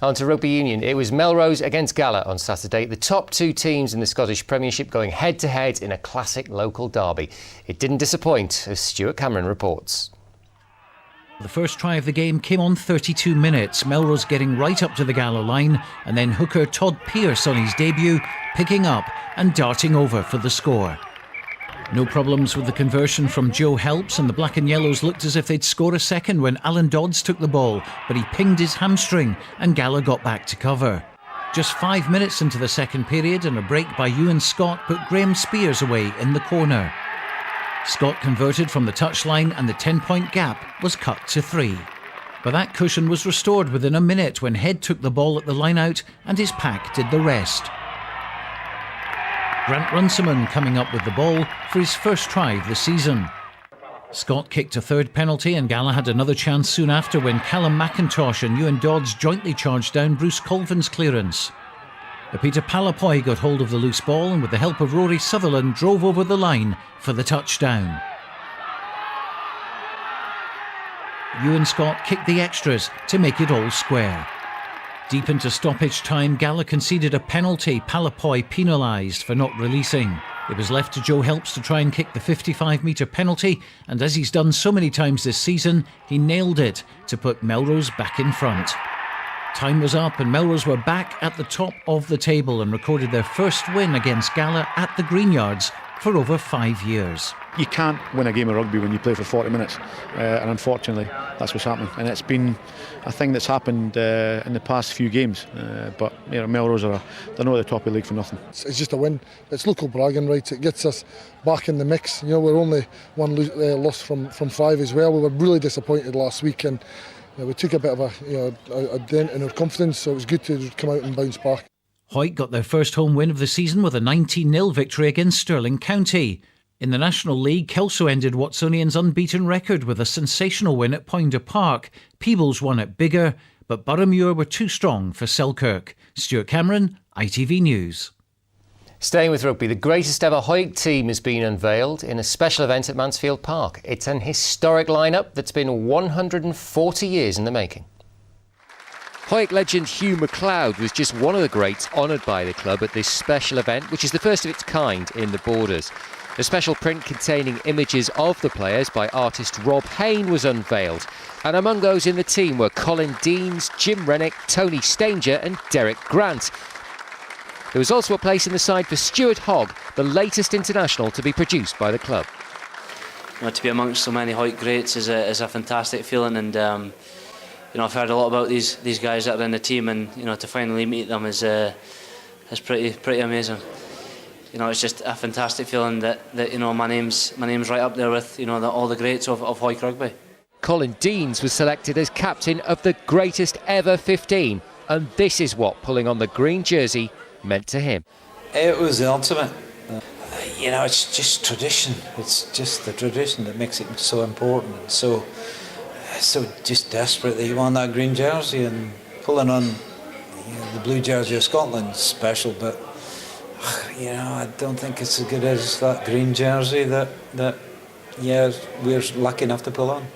On to rugby union. It was Melrose against Gala on Saturday. The top two teams in the Scottish Premiership going head-to-head in a classic local derby. It didn't disappoint, as Stuart Cameron reports. The first try of the game came on 32 minutes, Melrose getting right up to the Gala line, and then hooker Todd Pearce on his debut, picking up and darting over for the score. No problems with the conversion from Joe Helps, and the Black and Yellows looked as if they'd score a second when Alan Dodds took the ball, but he pinged his hamstring and Gala got back to cover. Just 5 minutes into the second period, and a break by Ewan Scott put Graham Spears away in the corner. Scott converted from the touchline and the 10-point gap was cut to 3. But that cushion was restored within a minute when Head took the ball at the line-out and his pack did the rest. Grant Runciman coming up with the ball for his first try of the season. Scott kicked a third penalty and Gala had another chance soon after when Callum McIntosh and Ewan Dodds jointly charged down Bruce Colvin's clearance. Peter Palapoy got hold of the loose ball and with the help of Rory Sutherland drove over the line for the touchdown. Ewan Scott kicked the extras to make it all square. Deep into stoppage time, Gala conceded a penalty, Palapoy penalised for not releasing. It was left to Joe Helps to try and kick the 55-metre penalty, and as he's done so many times this season, he nailed it to put Melrose back in front. Time was up and Melrose were back at the top of the table and recorded their first win against Gala at the Greenyards for over 5 years. You can't win a game of rugby when you play for 40 minutes, and unfortunately that's what's happening. And it's been a thing that's happened in the past few games, but you know, Melrose they're not at the top of the league for nothing. It's just a win. It's local bragging rights. It gets us back in the mix. You know, we're only one loss from 5 as well. We were really disappointed last week and we took a bit of a dent in our confidence, so it was good to come out and bounce back. Hawick got their first home win of the season with a 19-0 victory against Stirling County. In the National League, Kelso ended Watsonian's unbeaten record with a sensational win at Poynter Park. Peebles won at Biggar, but Boroughmuir were too strong for Selkirk. Stuart Cameron, ITV News. Staying with rugby, the greatest ever Hawick team has been unveiled in a special event at Mansfield Park. It's an historic lineup that's been 140 years in the making. Hawick legend Hugh MacLeod was just one of the greats honoured by the club at this special event, which is the first of its kind in the Borders. A special print containing images of the players by artist Rob Hayne was unveiled, and among those in the team were Colin Deans, Jim Renwick, Tony Stanger and Derek Grant. There was also a place in the side for Stuart Hogg, the latest international to be produced by the club. To be amongst so many Hawick greats is a fantastic feeling, and I've heard a lot about these guys that are in the team, and to finally meet them is pretty amazing. It's just a fantastic feeling that my name's right up there with all the greats of Hawick rugby. Colin Deans was selected as captain of the greatest ever 15, and this is what pulling on the green jersey meant to him. It was the ultimate. It's just tradition. It's just the tradition that makes it so important and so just desperate that you want that green jersey, and pulling on the blue jersey of Scotland is special, but I don't think it's as good as that green jersey that we're lucky enough to pull on.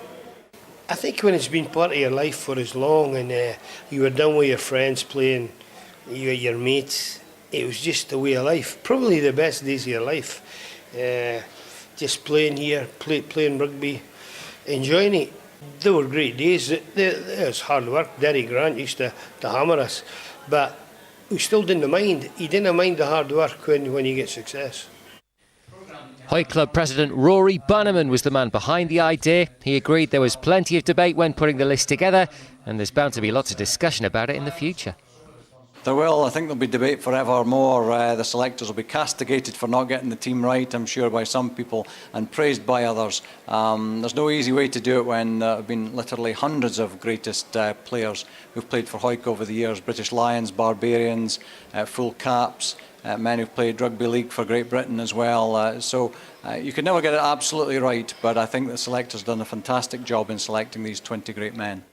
I think when it's been part of your life for as long, and you were down with your friends playing, your mates, it was just a way of life. Probably the best days of your life. Just playing here, playing rugby, enjoying it. They were great days. It was hard work. Derry Grant used to hammer us, but we still didn't mind. He didn't mind the hard work when you get success. Hawick Club President Rory Bannerman was the man behind the idea. He agreed there was plenty of debate when putting the list together, and there's bound to be lots of discussion about it in the future. There will. I think there'll be debate forevermore. The selectors will be castigated for not getting the team right, I'm sure, by some people, and praised by others. There's no easy way to do it when there have been literally hundreds of greatest players who've played for Hawick over the years. British Lions, Barbarians, full caps, men who've played rugby league for Great Britain as well. So you can never get it absolutely right, but I think the selectors done a fantastic job in selecting these 20 great men.